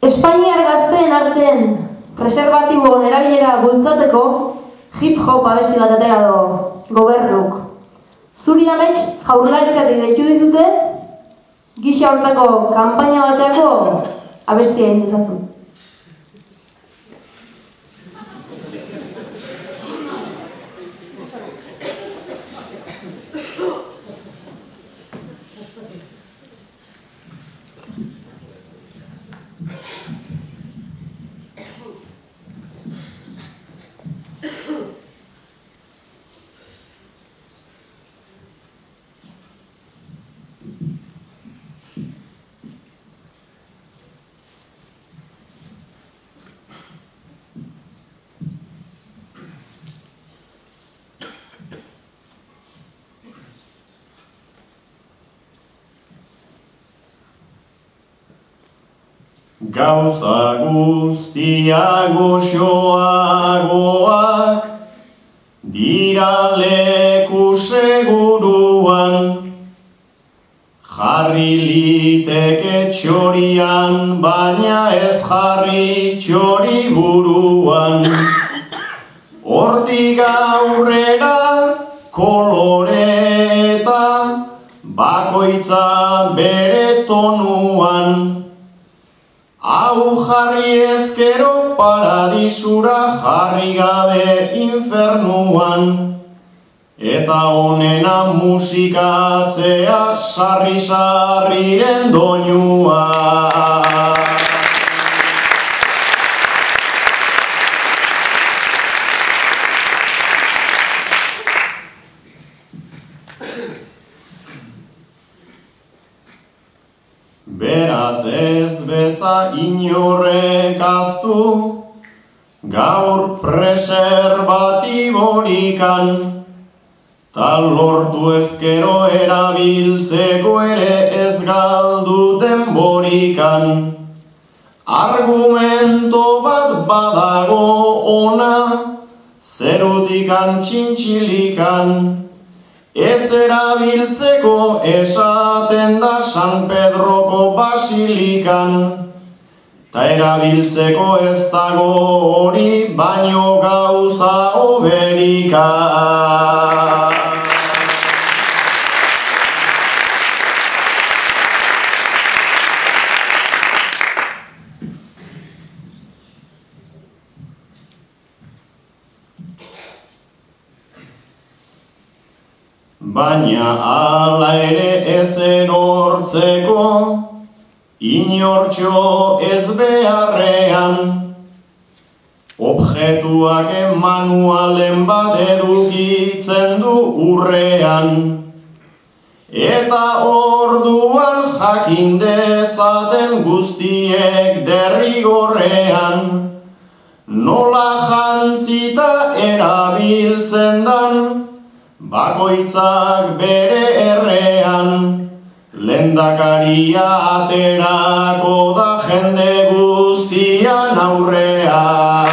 Espainiar gazteen artean preserbatiboen erabilera bultzatzeko hip-hop abesti bat atera do Gobernuk. Zuri amets Jaurlaritzatik deitu dizute gisa hortako kanpaina bateako abestia egin dezazu. Gauza guztiak goxoagoak dira leku seguruan, jarri liteke txorian, baina ez jarri txori buruan. Hortik aurrera kolore eta bakoitza bere tonuan. Hau jarri ezkero paradisura, jarri gabe infernuan. Eta honena musikatzea sarri-sarriren doinua. Beraz ez beza inorrek ahaztu, gaur preserbatiborikan, ta lortu ezkero erabiltzeko ere ez galdu denborikan. Argumento bat badago ona, zerutikan txintxilikan, ez erabiltzeko esaten da San Pedroko basilikan. Ta erabiltzeko ez dago hori baino gauza hoberika. Baina hala ere ezen hortzeko, inortxo ez beharrean, objektuak manualen bat edukitzen du urrean. Eta orduan jakin dezaten guztiek derrigorrean, nola jantzita erabiltzen dan, bakoitzak bere errean. Lehendakaria aterako da jende guztian aurrean.